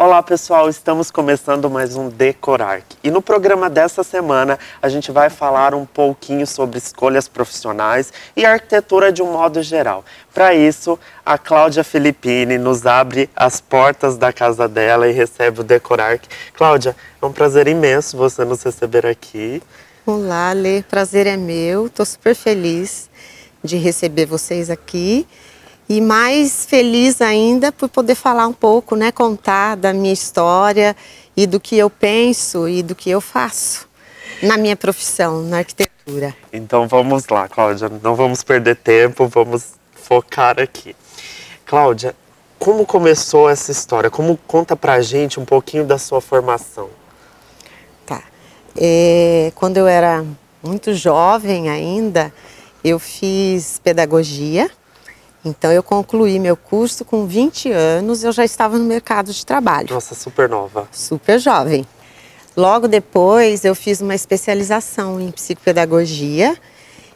Olá pessoal, estamos começando mais um Decorarc. E no programa dessa semana a gente vai falar um pouquinho sobre escolhas profissionais e arquitetura de um modo geral. Para isso, a Cláudia Filippini nos abre as portas da casa dela e recebe o Decorarc. Cláudia, é um prazer imenso você nos receber aqui. Olá, Lê, prazer é meu, estou super feliz de receber vocês aqui. E mais feliz ainda por poder falar um pouco, né, contar da minha história e do que eu penso e do que eu faço na minha profissão, na arquitetura. Então vamos lá, Cláudia, não vamos perder tempo, vamos focar aqui. Cláudia, como começou essa história? Conta pra gente um pouquinho da sua formação. Tá. Quando eu era muito jovem ainda, eu fiz pedagogia. Então, eu concluí meu curso com 20 anos, eu já estava no mercado de trabalho. Nossa, super nova. Super jovem. Logo depois, eu fiz uma especialização em psicopedagogia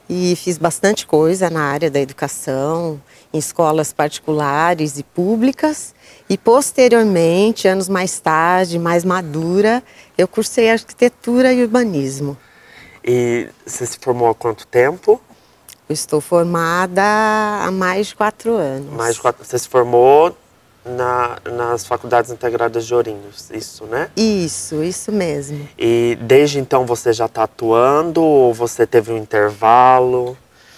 e fiz bastante coisa na área da educação, em escolas particulares e públicas. E, posteriormente, anos mais tarde, mais madura, eu cursei arquitetura e urbanismo. E você se formou há quanto tempo? Eu estou formada há mais de 4 anos. Mais de 4. Você se formou nas Faculdades Integradas de Ourinhos, isso, né? Isso mesmo. E desde então você já está atuando ou você teve um intervalo?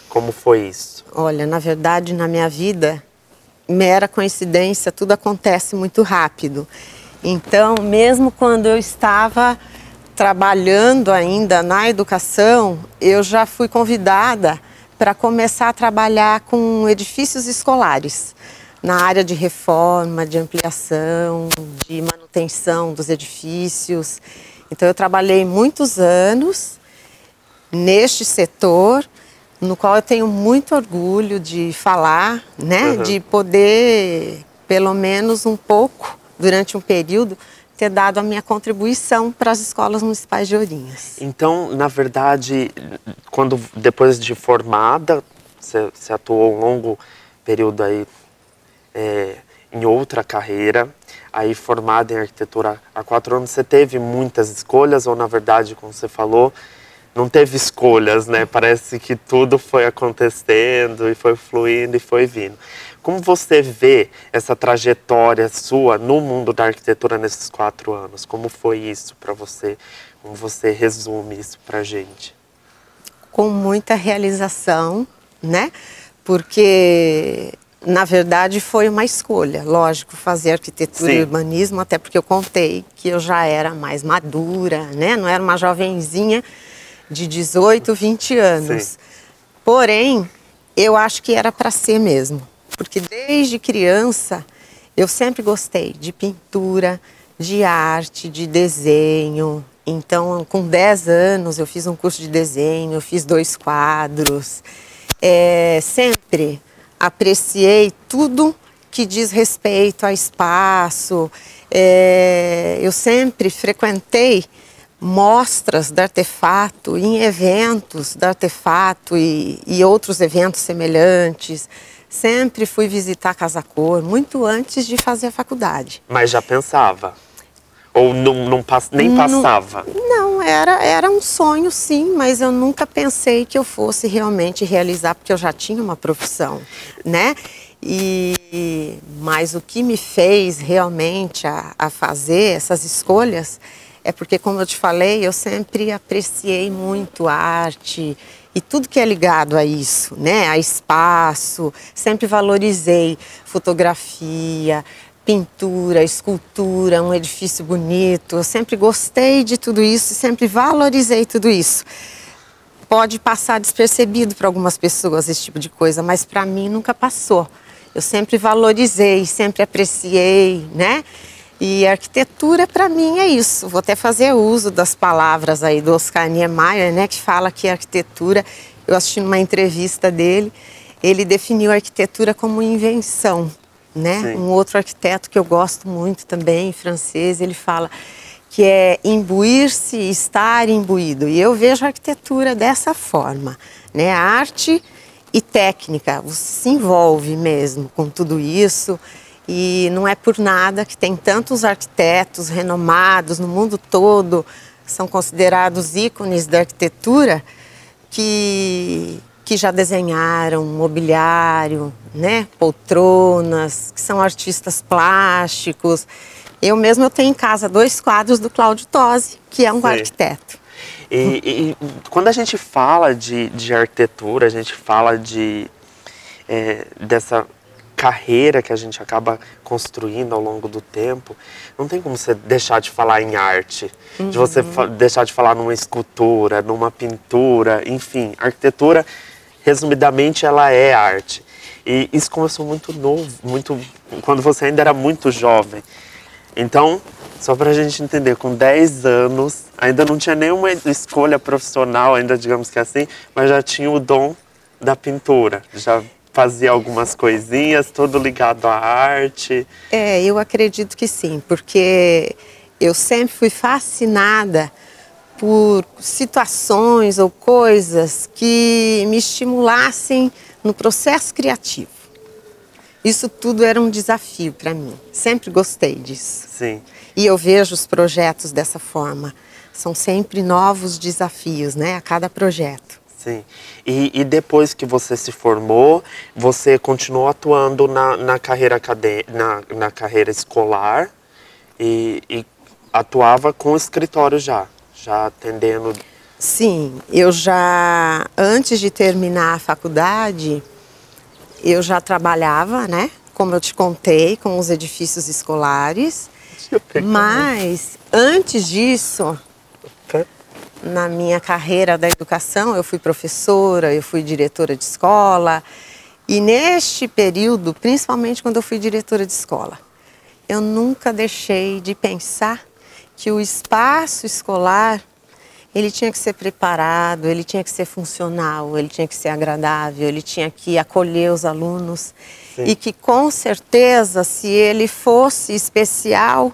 Como foi isso? Olha, na verdade, na minha vida, mera coincidência, tudo acontece muito rápido. Então, mesmo quando eu estava trabalhando ainda na educação, eu já fui convidada para começar a trabalhar com edifícios escolares, na área de reforma, de ampliação, de manutenção dos edifícios. Então, eu trabalhei muitos anos neste setor, no qual eu tenho muito orgulho de falar, né? De poder, pelo menos um pouco, durante um período, ter dado a minha contribuição para as escolas municipais de Ourinhos. Então, na verdade, depois de formada, você atuou um longo período aí em outra carreira, aí formada em arquitetura há 4 anos, você teve muitas escolhas ou, na verdade, como você falou, não teve escolhas, né? Parece que tudo foi acontecendo e foi fluindo e foi vindo. Como você vê essa trajetória sua no mundo da arquitetura nesses 4 anos? Como foi isso para você? Como você resume isso para a gente? Com muita realização, né? Porque, na verdade, foi uma escolha. Lógico, fazer arquitetura e urbanismo, até porque eu contei que eu já era mais madura, né? Não era uma jovenzinha de 18, 20 anos. Sim. Porém, eu acho que era para ser mesmo. Porque desde criança eu sempre gostei de pintura, de arte, de desenho. Então, com 10 anos eu fiz um curso de desenho, eu fiz 2 quadros. Sempre apreciei tudo que diz respeito a espaço. Eu sempre frequentei mostras de artefato, em eventos de artefato e outros eventos semelhantes. Sempre fui visitar a Casa Cor, muito antes de fazer a faculdade. Mas já pensava? Ou nem passava? Não, era um sonho sim, mas eu nunca pensei que eu fosse realmente realizar, porque eu já tinha uma profissão, né? Mas o que me fez realmente a fazer essas escolhas é porque, como eu te falei, eu sempre apreciei muito a arte e tudo que é ligado a isso, né? A espaço, sempre valorizei fotografia, pintura, escultura, um edifício bonito. Eu sempre gostei de tudo isso, sempre valorizei tudo isso. Pode passar despercebido para algumas pessoas esse tipo de coisa, mas para mim nunca passou. Eu sempre valorizei, sempre apreciei, né? E a arquitetura, para mim, é isso. Vou até fazer uso das palavras aí do Oscar Niemeyer, né, que fala que a arquitetura, eu assisti numa entrevista dele, ele definiu a arquitetura como invenção, né? Sim. Um outro arquiteto que eu gosto muito também, francês, ele fala que é imbuir-se, estar imbuído. E eu vejo a arquitetura dessa forma, né? A arte e técnica, você se envolve mesmo com tudo isso. E não é por nada que tem tantos arquitetos renomados no mundo todo, são considerados ícones da arquitetura, que já desenharam mobiliário, né? Poltronas, que são artistas plásticos. Eu tenho em casa 2 quadros do Cláudio Tosi, que é um arquiteto. E quando a gente fala de arquitetura, a gente fala dessa carreira que a gente acaba construindo ao longo do tempo, não tem como você deixar de falar em arte, de você deixar de falar numa escultura, numa pintura, enfim, arquitetura, resumidamente, ela é arte. E isso começou muito novo, quando você ainda era muito jovem. Então, só para a gente entender, com 10 anos, ainda não tinha nenhuma escolha profissional, ainda digamos que assim, mas já tinha o dom da pintura, já fazia algumas coisinhas, tudo ligado à arte. Eu acredito que sim, porque eu sempre fui fascinada por situações ou coisas que me estimulassem no processo criativo. Isso tudo era um desafio para mim, sempre gostei disso. Sim. E eu vejo os projetos dessa forma, são sempre novos desafios, né, a cada projeto. Sim. E depois que você se formou, você continuou atuando na carreira na carreira escolar e atuava com o escritório já atendendo? Sim, eu já, antes de terminar a faculdade, eu já trabalhava, né? Como eu te contei, com os edifícios escolares. Mas, antes disso, na minha carreira da educação, eu fui professora, eu fui diretora de escola. E neste período, principalmente quando eu fui diretora de escola, eu nunca deixei de pensar que o espaço escolar, ele tinha que ser preparado, ele tinha que ser funcional, ele tinha que ser agradável, ele tinha que acolher os alunos. Sim. E que, com certeza, se ele fosse especial,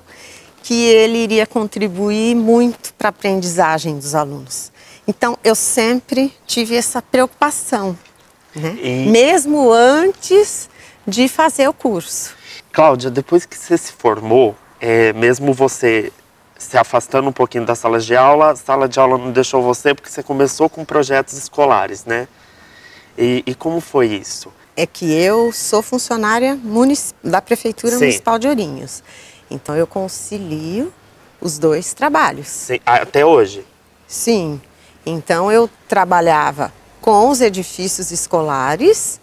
que ele iria contribuir muito para a aprendizagem dos alunos. Então, eu sempre tive essa preocupação, né? Mesmo antes de fazer o curso. Cláudia, depois que você se formou, mesmo você se afastando um pouquinho da sala de aula, a sala de aula não deixou você porque você começou com projetos escolares, né? E como foi isso? É que eu sou funcionária da Prefeitura Municipal de Ourinhos. Então, eu concilio os 2 trabalhos. Sim. Até hoje? Sim. Então, eu trabalhava com os edifícios escolares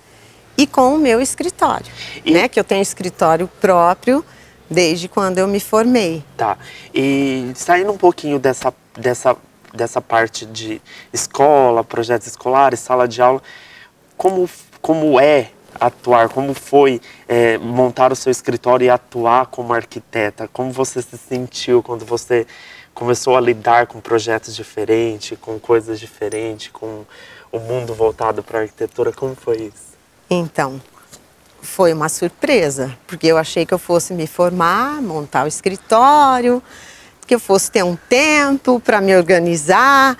e com o meu escritório, né? Que eu tenho escritório próprio desde quando eu me formei. Tá. E saindo um pouquinho dessa parte de escola, projetos escolares, sala de aula, como é atuar, como foi montar o seu escritório e atuar como arquiteta? Como você se sentiu quando você começou a lidar com projetos diferentes, com coisas diferentes, com o mundo voltado para a arquitetura? Como foi isso? Então, foi uma surpresa, porque eu achei que eu fosse me formar, montar o escritório, que eu fosse ter um tempo para me organizar,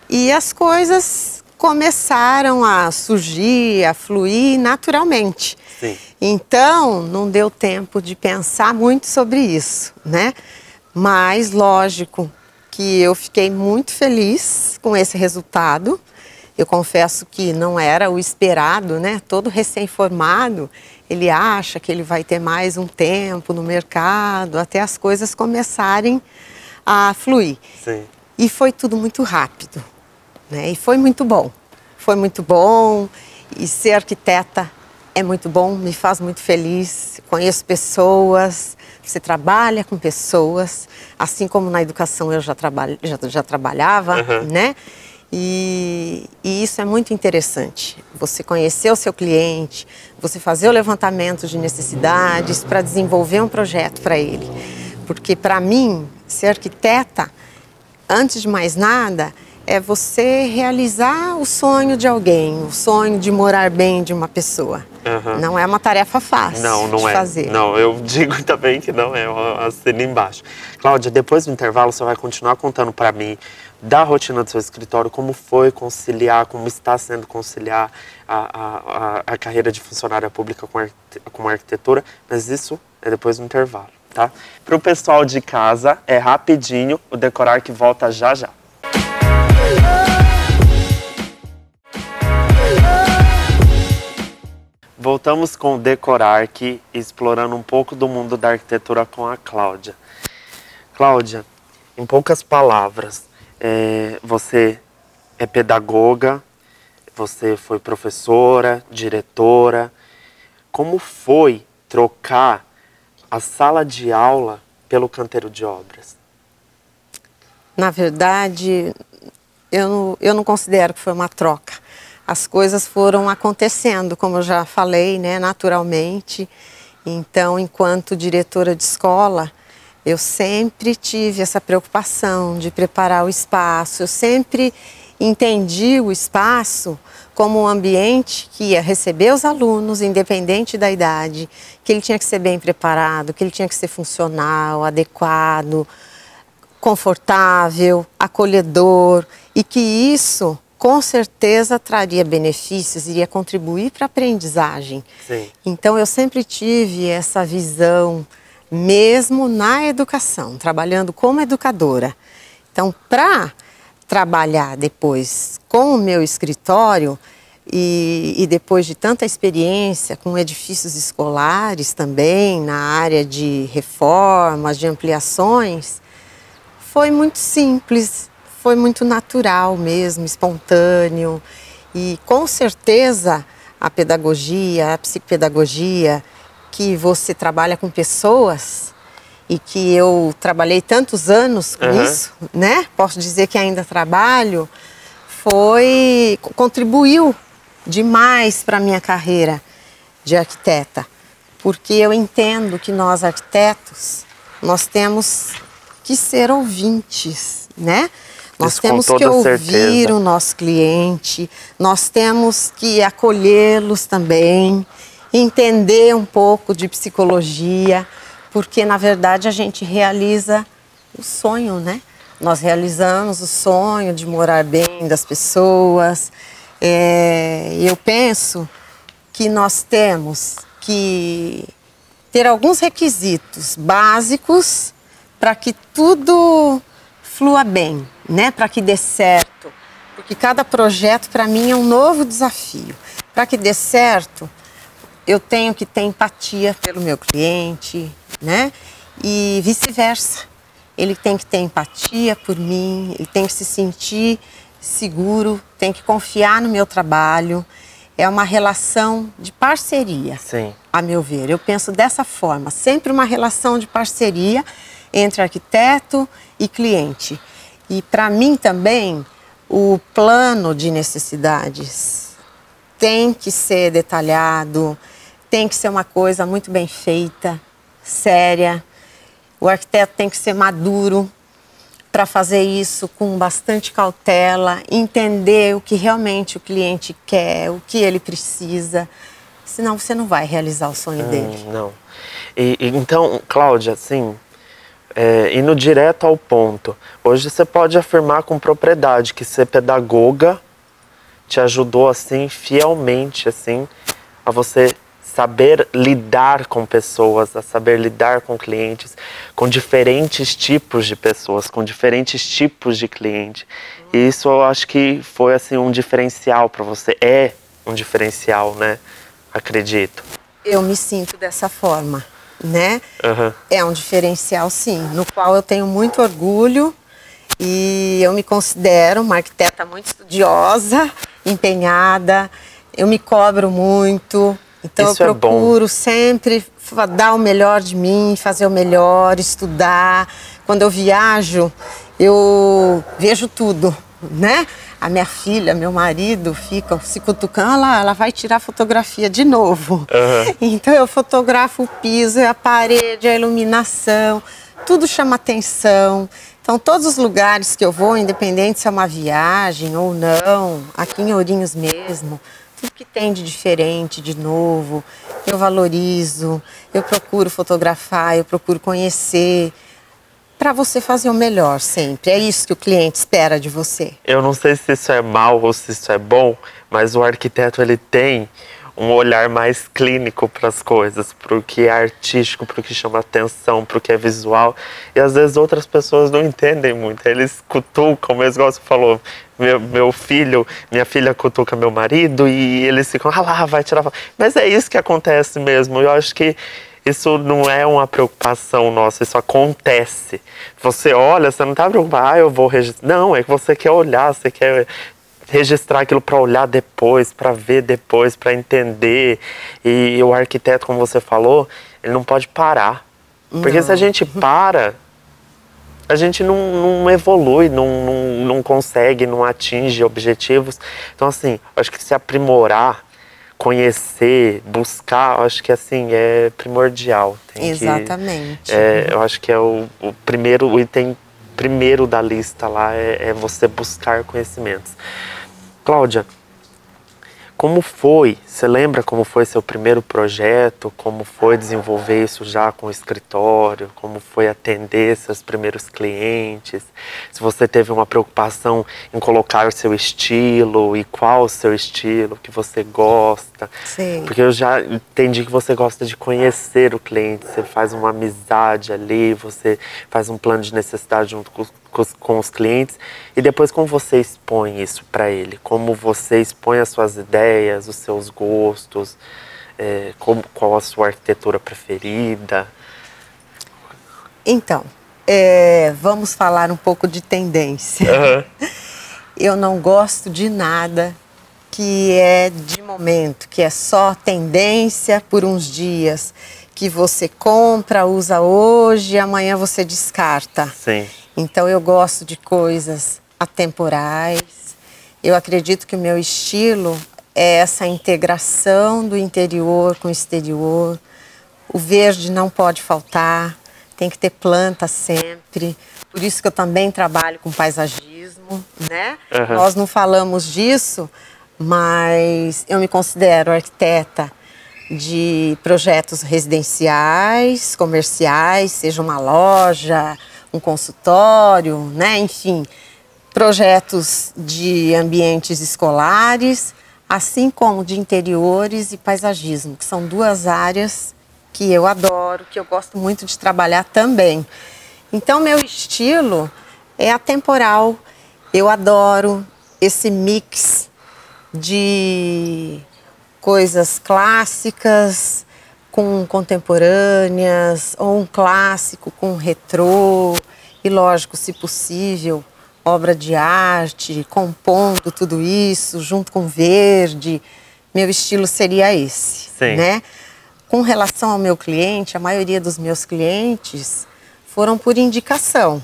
e as coisas começaram a surgir, a fluir naturalmente. Sim. Então, não deu tempo de pensar muito sobre isso, né? Mas, lógico, que eu fiquei muito feliz com esse resultado. Eu confesso que não era o esperado, né? Todo recém-formado, ele acha que ele vai ter mais um tempo no mercado, até as coisas começarem a fluir. Sim. E foi tudo muito rápido, né? E foi muito bom. Foi muito bom. E ser arquiteta é muito bom, me faz muito feliz. Conheço pessoas, você trabalha com pessoas, assim como na educação eu já trabalhava, né? E isso é muito interessante, você conhecer o seu cliente, você fazer o levantamento de necessidades para desenvolver um projeto para ele. Porque para mim, ser arquiteta, antes de mais nada, é você realizar o sonho de alguém, o sonho de morar bem de uma pessoa. Não é uma tarefa fácil de fazer. Não, eu digo também que não é, assina embaixo. Cláudia, depois do intervalo você vai continuar contando para mim da rotina do seu escritório, como foi conciliar, como está sendo conciliar a carreira de funcionária pública com a arquitetura, mas isso é depois do intervalo, tá? Para o pessoal de casa, é rapidinho, o Decorar que volta já já. Voltamos com o Decorar aqui, explorando um pouco do mundo da arquitetura com a Cláudia. Cláudia, em poucas palavras, você é pedagoga, você foi professora, diretora. Como foi trocar a sala de aula pelo canteiro de obras? Na verdade, eu não considero que foi uma troca. As coisas foram acontecendo, como eu já falei, né, naturalmente. Então, enquanto diretora de escola, eu sempre tive essa preocupação de preparar o espaço. Eu sempre entendi o espaço como um ambiente que ia receber os alunos, independente da idade, que ele tinha que ser bem preparado, que ele tinha que ser funcional, adequado, confortável, acolhedor, e que isso, com certeza, traria benefícios, iria contribuir para a aprendizagem. Sim. Então, eu sempre tive essa visão, mesmo na educação, trabalhando como educadora. Então, para trabalhar depois com o meu escritório e depois de tanta experiência com edifícios escolares também, na área de reformas, de ampliações, foi muito simples, foi muito natural mesmo, espontâneo. E com certeza a pedagogia, a psicopedagogia, que você trabalha com pessoas e que eu trabalhei tantos anos com isso, né? Posso dizer que ainda trabalho, contribuiu demais para a minha carreira de arquiteta, porque eu entendo que nós arquitetos, nós temos que ser ouvintes, né? Nós temos que ouvir o nosso cliente, nós temos que acolhê-los também, entender um pouco de psicologia, porque na verdade a gente realiza o sonho, né? Nós realizamos o sonho de morar bem das pessoas. Eu penso que nós temos que ter alguns requisitos básicos para que tudo flua bem, né? Para que dê certo. Porque cada projeto para mim é um novo desafio. Para que dê certo, eu tenho que ter empatia pelo meu cliente, né? E vice-versa. Ele tem que ter empatia por mim, ele tem que se sentir seguro, tem que confiar no meu trabalho. É uma relação de parceria, sim, a meu ver. Eu penso dessa forma, sempre uma relação de parceria entre arquiteto e cliente. E para mim também, o plano de necessidades tem que ser detalhado, tem que ser uma coisa muito bem feita, séria. O arquiteto tem que ser maduro para fazer isso com bastante cautela, entender o que realmente o cliente quer, o que ele precisa, senão você não vai realizar o sonho dele. Não. Então, Cláudia, assim, indo direto ao ponto, hoje você pode afirmar com propriedade que ser pedagoga te ajudou, assim, fielmente, assim, a você saber lidar com pessoas, a saber lidar com clientes, com diferentes tipos de pessoas, com diferentes tipos de cliente. E isso eu acho que foi assim um diferencial para você. É um diferencial, né? Acredito. Eu me sinto dessa forma, né? É um diferencial, sim, no qual eu tenho muito orgulho e eu me considero uma arquiteta muito estudiosa, empenhada, eu me cobro muito. Então isso eu procuro sempre dar o melhor de mim, fazer o melhor, estudar. Quando eu viajo, eu vejo tudo, né? A minha filha, meu marido ficam se cutucando, ela vai tirar fotografia de novo. Então eu fotografo o piso, a parede, a iluminação, tudo chama atenção. Então todos os lugares que eu vou, independente se é uma viagem ou não, aqui em Ourinhos mesmo, tudo que tem de diferente, de novo, eu valorizo, eu procuro fotografar, eu procuro conhecer, para você fazer o melhor sempre. É isso que o cliente espera de você. Eu não sei se isso é mal ou se isso é bom, mas o arquiteto ele tem um olhar mais clínico para as coisas, para o que é artístico, para o que chama atenção, para o que é visual. E às vezes outras pessoas não entendem muito. Eles cutucam, mas igual você falou, minha filha cutuca meu marido e eles ficam, ah lá, vai tirar foto. Mas é isso que acontece mesmo. Eu acho que isso não é uma preocupação nossa, isso acontece. Você olha, você não está preocupado, eu vou registrar. Não, é que você quer olhar, você quer registrar aquilo para olhar depois, para ver depois, para entender. E o arquiteto, como você falou, ele não pode parar. Porque se a gente para, a gente não evolui, não consegue, não atinge objetivos. Então, assim, acho que se aprimorar, conhecer, buscar, acho que assim é primordial. Exatamente. Eu acho que é o item primeiro da lista lá é você buscar conhecimentos. Cláudia, como foi? Você lembra como foi seu primeiro projeto? Como foi desenvolver isso já com o escritório? Como foi atender seus primeiros clientes? Se você teve uma preocupação em colocar o seu estilo e qual o seu estilo que você gosta? Sim. Porque eu já entendi que você gosta de conhecer o cliente, você faz uma amizade ali, você faz um plano de necessidade junto com os clientes e depois como você expõe isso para ele, como você expõe as suas ideias, os seus gostos, qual a sua arquitetura preferida. Então, vamos falar um pouco de tendência. Eu não gosto de nada que é de momento, que é só tendência por uns dias, que você compra, usa hoje e amanhã você descarta. Sim. Então eu gosto de coisas atemporais. Eu acredito que o meu estilo é essa integração do interior com o exterior. O verde não pode faltar, tem que ter planta sempre. Por isso que eu também trabalho com paisagismo, né? Nós não falamos disso, mas eu me considero arquiteta de projetos residenciais, comerciais, seja uma loja, um consultório, né? Enfim, projetos de ambientes escolares, assim como de interiores e paisagismo, que são duas áreas que eu adoro, que eu gosto muito de trabalhar também. Então, meu estilo é atemporal. Eu adoro esse mix de coisas clássicas com contemporâneas, ou um clássico com retrô, e lógico, se possível, obra de arte, compondo tudo isso, junto com verde. Meu estilo seria esse, né? Com relação ao meu cliente, a maioria dos meus clientes foram por indicação.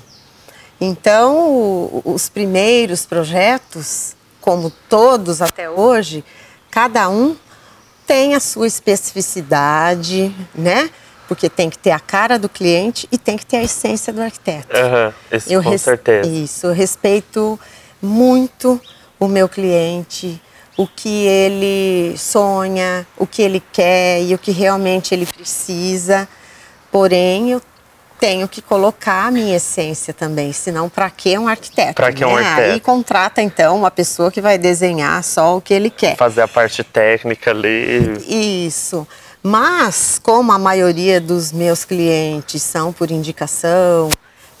Então, os primeiros projetos, como todos até hoje, cada um tem a sua especificidade, né? Porque tem que ter a cara do cliente e tem que ter a essência do arquiteto. Isso, com certeza. Isso, eu respeito muito o meu cliente, o que ele sonha, o que ele quer e o que realmente ele precisa. Porém, eu tenho que colocar a minha essência também, senão para que um arquiteto? Para que um arquiteto? Aí contrata então uma pessoa que vai desenhar só o que ele quer. Fazer a parte técnica ali. Isso. Mas, como a maioria dos meus clientes são por indicação,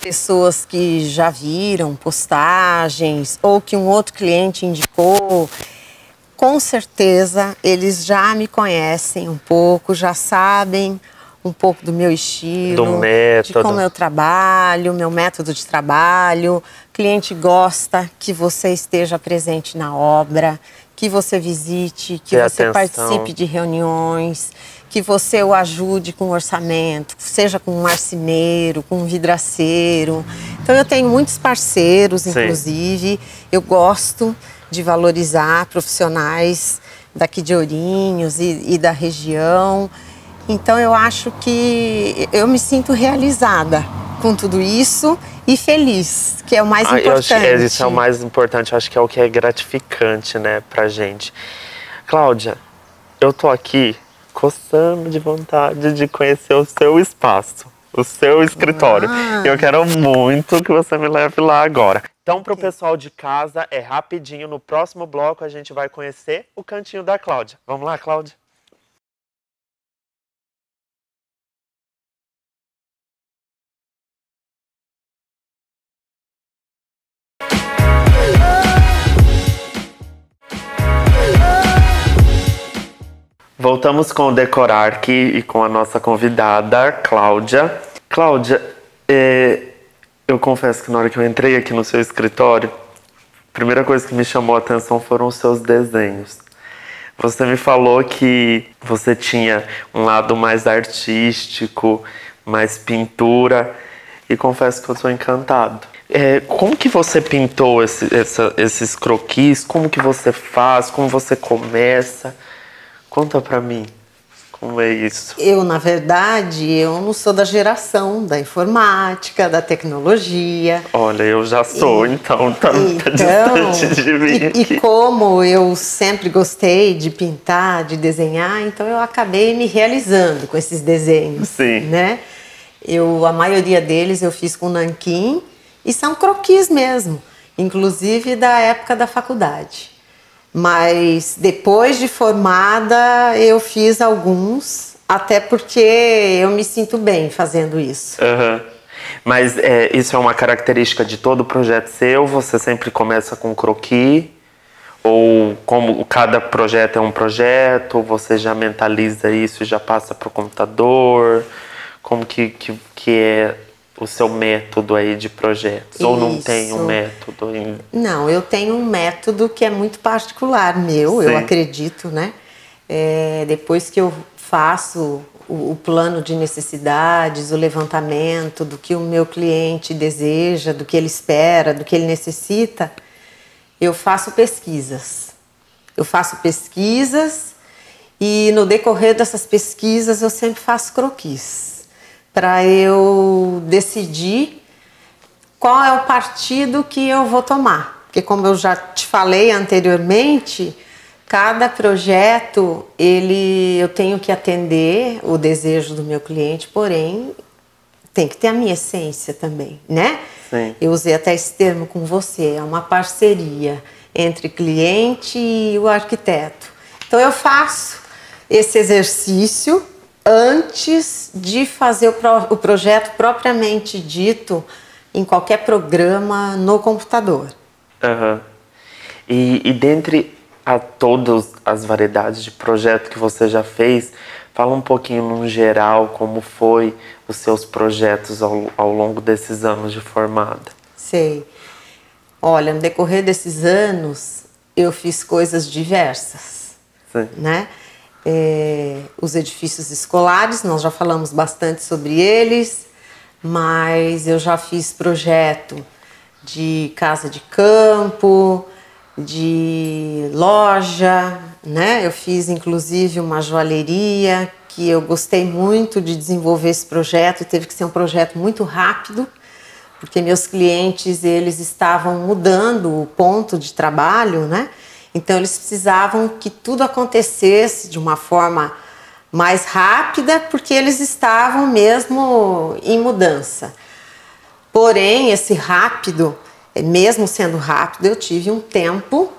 pessoas que já viram postagens ou que um outro cliente indicou, com certeza eles já me conhecem um pouco, já sabem um pouco do meu estilo, do método, de como eu trabalho, meu método de trabalho. O cliente gosta que você esteja presente na obra, que você visite, que você participe de reuniões, que você o ajude com orçamento, seja com um marceneiro, com um vidraceiro. Então eu tenho muitos parceiros, inclusive. Eu gosto de valorizar profissionais daqui de Ourinhos e da região. Então eu acho que eu me sinto realizada com tudo isso e feliz, que é o mais importante. Isso é o mais importante, acho que é o que é gratificante, né, pra gente. Cláudia, eu tô aqui coçando de vontade de conhecer o seu espaço, o seu escritório. Eu quero muito que você me leve lá agora. Então, para o pessoal de casa, é rapidinho. No próximo bloco, a gente vai conhecer o cantinho da Cláudia. Vamos lá, Cláudia? Voltamos com o Decorarque e com a nossa convidada, Cláudia. Cláudia, eu confesso que na hora que eu entrei aqui no seu escritório, a primeira coisa que me chamou a atenção foram os seus desenhos. Você me falou que você tinha um lado mais artístico, mais pintura, e confesso que eu estou encantado. Como que você pintou esses croquis? Como que você faz? Como você começa? Conta pra mim, como é isso? Eu, na verdade, eu não sou da geração da informática, da tecnologia. Olha, eu já sou, então tá distante de mim aqui. E como eu sempre gostei de pintar, de desenhar, então eu acabei me realizando com esses desenhos. Sim. Né? A maioria deles eu fiz com nanquim e são croquis mesmo, inclusive da época da faculdade. Mas depois de formada eu fiz alguns, até porque eu me sinto bem fazendo isso. Uhum. Mas isso é uma característica de todo projeto seu? Você sempre começa com croquis? Ou como cada projeto é um projeto, você já mentaliza isso e já passa para o computador? Como que é o seu método aí de projetos? Ou não tem um método? Não, eu tenho um método que é muito particular meu, eu acredito, né? Depois que eu faço o plano de necessidades, o levantamento do que o meu cliente deseja, do que ele espera, do que ele necessita, eu faço pesquisas. E no decorrer dessas pesquisas eu sempre faço croquis, para eu decidir qual é o partido que eu vou tomar. Porque como eu já te falei anteriormente, cada projeto eu tenho que atender o desejo do meu cliente, porém tem que ter a minha essência também, né? Sim. Eu usei até esse termo com você, é uma parceria entre cliente e o arquiteto. Então eu faço esse exercício antes de fazer o projeto propriamente dito em qualquer programa no computador. Uhum. E dentre todas as variedades de projeto que você já fez, fala um pouquinho no geral como foi os seus projetos ao longo desses anos de formada. Sei. Olha, no decorrer desses anos eu fiz coisas diversas, né? Os edifícios escolares, nós já falamos bastante sobre eles, mas eu já fiz projeto de casa de campo, de loja, né? Eu fiz inclusive uma joalheria que eu gostei muito de desenvolver esse projeto, e teve que ser um projeto muito rápido, porque meus clientes eles estavam mudando o ponto de trabalho, né? Então eles precisavam que tudo acontecesse de uma forma mais rápida, porque eles estavam mesmo em mudança. Porém, esse rápido, mesmo sendo rápido, eu tive um tempo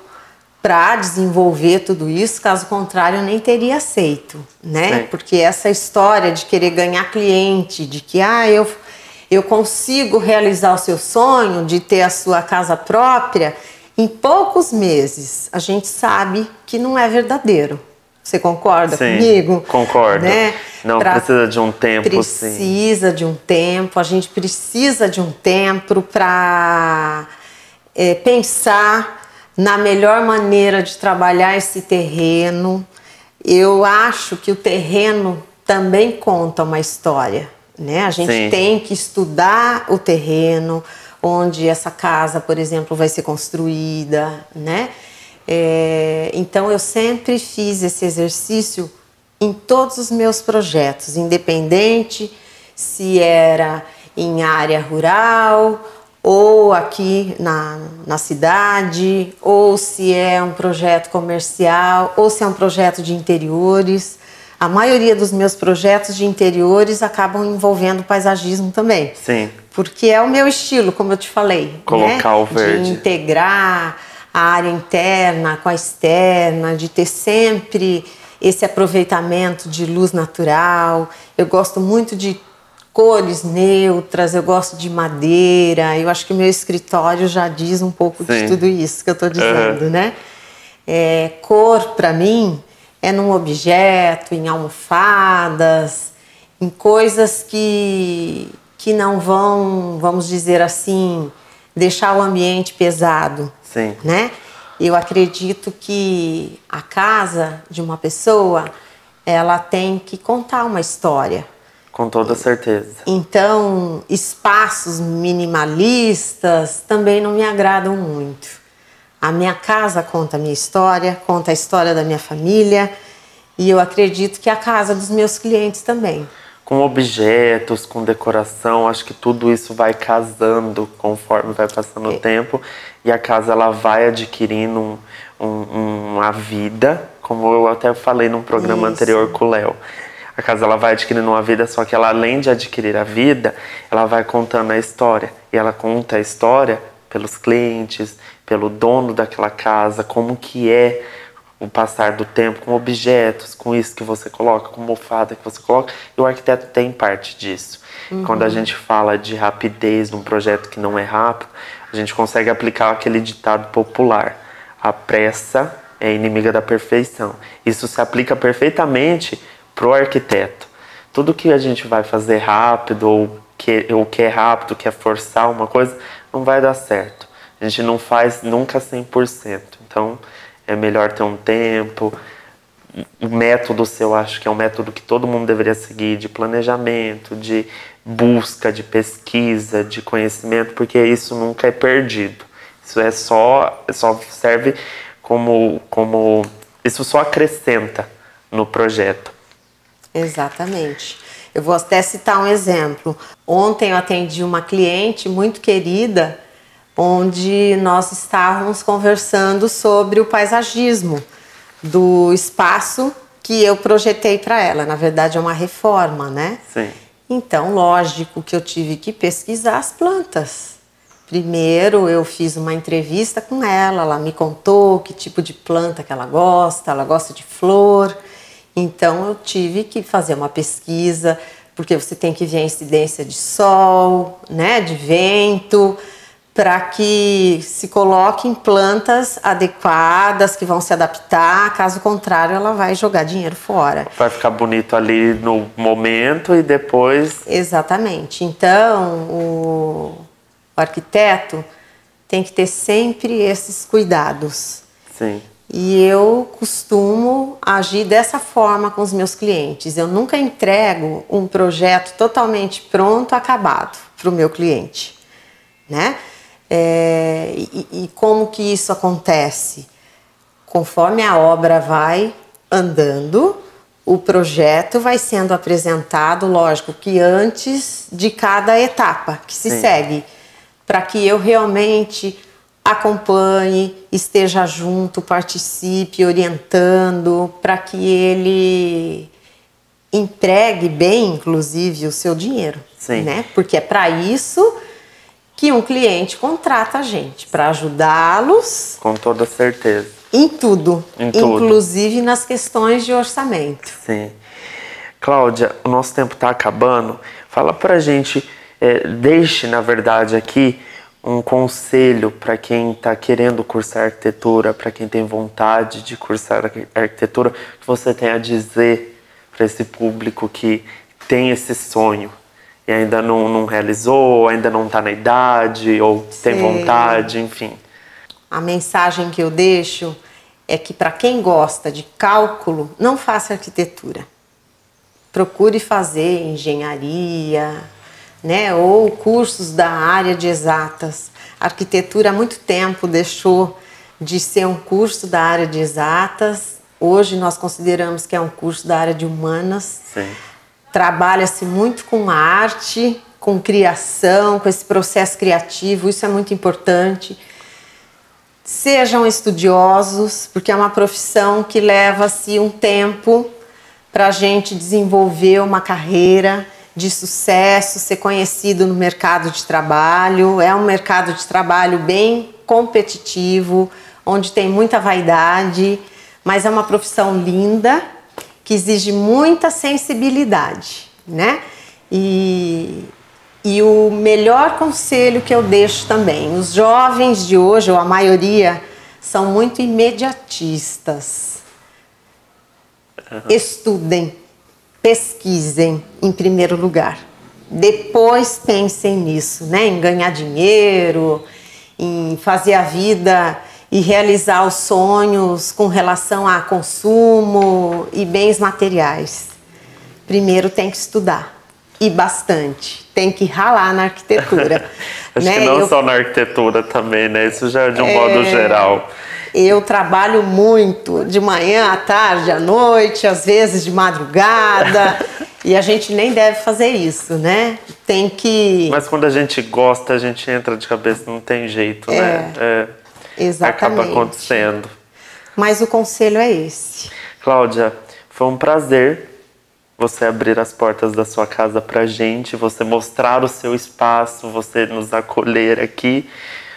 para desenvolver tudo isso, caso contrário eu nem teria aceito, né? Porque essa história de querer ganhar cliente, de que eu consigo realizar o seu sonho de ter a sua casa própria, em poucos meses a gente sabe que não é verdadeiro. Você concorda comigo? Concordo. Né? Não, precisa de um tempo, Precisa de um tempo, a gente precisa de um tempo para pensar na melhor maneira de trabalhar esse terreno. Eu acho que o terreno também conta uma história, né? A gente tem que estudar o terreno, onde essa casa, por exemplo, vai ser construída, né? Então eu sempre fiz esse exercício em todos os meus projetos, independente se era em área rural ou aqui na cidade, ou se é um projeto comercial, ou se é um projeto de interiores. A maioria dos meus projetos de interiores acabam envolvendo paisagismo também. Sim. Porque é o meu estilo, como eu te falei. Colocar o verde. De integrar a área interna com a externa, de ter sempre esse aproveitamento de luz natural. Eu gosto muito de cores neutras, eu gosto de madeira. Eu acho que o meu escritório já diz um pouco de tudo isso que eu estou dizendo, né? Cor, para mim, é num objeto, em almofadas, em coisas que não vão, vamos dizer assim, deixar o ambiente pesado. Sim. Né? Eu acredito que a casa de uma pessoa, ela tem que contar uma história. Com toda certeza. Então, espaços minimalistas também não me agradam muito. A minha casa conta a minha história, conta a história da minha família, e eu acredito que a casa dos meus clientes também. Com objetos, com decoração, acho que tudo isso vai casando conforme vai passando o tempo, e a casa ela vai adquirindo uma vida, como eu até falei num programa anterior com o Léo. A casa ela vai adquirindo uma vida, só que ela, além de adquirir a vida, ela vai contando a história. E ela conta a história pelos clientes, pelo dono daquela casa, como que é o passar do tempo, com objetos, com isso que você coloca, com almofada que você coloca. E o arquiteto tem parte disso. Quando a gente fala de rapidez num projeto que não é rápido, a gente consegue aplicar aquele ditado popular: a pressa é inimiga da perfeição. Isso se aplica perfeitamente pro arquiteto. Tudo que a gente vai fazer rápido, ou que é rápido, quer forçar uma coisa, não vai dar certo. A gente não faz nunca 100%. Então, é melhor ter um tempo. O método seu, acho que é um método que todo mundo deveria seguir, de planejamento, de busca, de pesquisa, de conhecimento, porque isso nunca é perdido. Isso só serve como... Isso só acrescenta no projeto. Exatamente. Eu vou até citar um exemplo. Ontem eu atendi uma cliente muito querida, onde nós estávamos conversando sobre o paisagismo do espaço que eu projetei para ela. Na verdade, é uma reforma, né? Sim. Então, lógico que eu tive que pesquisar as plantas. Primeiro, eu fiz uma entrevista com ela me contou que tipo de planta que ela gosta de flor. Então, eu tive que fazer uma pesquisa, porque você tem que ver a incidência de sol, né, de vento, para que se coloquem plantas adequadas, que vão se adaptar. Caso contrário, ela vai jogar dinheiro fora. Vai ficar bonito ali no momento e depois... Exatamente. Então, o arquiteto tem que ter sempre esses cuidados. Sim. E eu costumo agir dessa forma com os meus clientes. Eu nunca entrego um projeto totalmente pronto, acabado, para o meu cliente, né? E como que isso acontece? Conforme a obra vai andando, o projeto vai sendo apresentado, lógico que antes de cada etapa que se segue, para que eu realmente acompanhe, esteja junto, participe, orientando, para que ele entregue bem, inclusive, o seu dinheiro. Sim. Né? Porque é para isso que um cliente contrata a gente, para ajudá-los. Com toda certeza. Em tudo, tudo. Inclusive nas questões de orçamento. Sim. Cláudia, o nosso tempo está acabando. Fala pra gente, deixe, na verdade, aqui um conselho para quem está querendo cursar arquitetura, para quem tem vontade de cursar arquitetura, que você tem a dizer para esse público que tem esse sonho e ainda não realizou, ainda não está na idade, ou tem vontade, enfim. A mensagem que eu deixo é que, para quem gosta de cálculo, não faça arquitetura. Procure fazer engenharia, né, ou cursos da área de exatas. A arquitetura há muito tempo deixou de ser um curso da área de exatas. Hoje nós consideramos que é um curso da área de humanas. Sim. Trabalha-se muito com arte, com criação, com esse processo criativo, isso é muito importante. Sejam estudiosos, porque é uma profissão que leva-se um tempo para a gente desenvolver uma carreira de sucesso, ser conhecido no mercado de trabalho. É um mercado de trabalho bem competitivo, onde tem muita vaidade, mas é uma profissão linda, que exige muita sensibilidade, né? E o melhor conselho que eu deixo também, os jovens de hoje, ou a maioria, são muito imediatistas. Estudem, pesquisem em primeiro lugar. Depois pensem nisso, né? Em ganhar dinheiro, em fazer a vida e realizar os sonhos com relação a consumo e bens materiais. Primeiro tem que estudar, e bastante. Tem que ralar na arquitetura. Acho né? que não só na arquitetura também, né? Isso já é de um modo geral. Eu trabalho muito, de manhã, à tarde, à noite, às vezes de madrugada. E a gente nem deve fazer isso, né? Tem que... Mas quando a gente gosta, a gente entra de cabeça, não tem jeito, né? Exatamente. Acaba acontecendo. Mas o conselho é esse. Cláudia, foi um prazer você abrir as portas da sua casa pra gente, você mostrar o seu espaço, você nos acolher aqui,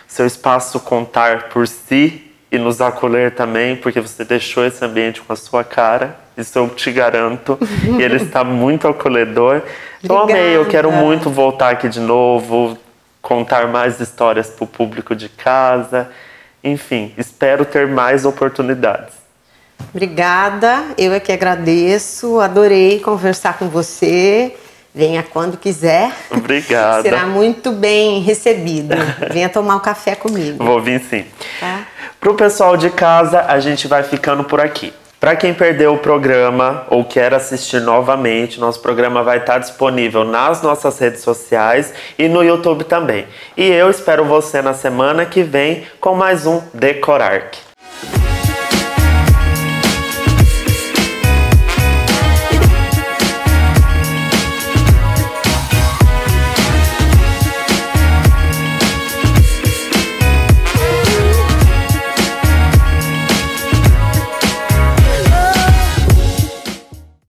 seu espaço contar por si e nos acolher também, porque você deixou esse ambiente com a sua cara, isso eu te garanto, e ele está muito acolhedor. Então, amei, eu quero muito voltar aqui de novo, contar mais histórias pro público de casa. Enfim, espero ter mais oportunidades. Obrigada, eu é que agradeço, adorei conversar com você. Venha quando quiser. Obrigada. Será muito bem recebido. Venha tomar um café comigo. Vou vir sim. Tá? Pro pessoal de casa, a gente vai ficando por aqui. Para quem perdeu o programa ou quer assistir novamente, nosso programa vai estar disponível nas nossas redes sociais e no YouTube também. E eu espero você na semana que vem com mais um Decorarc.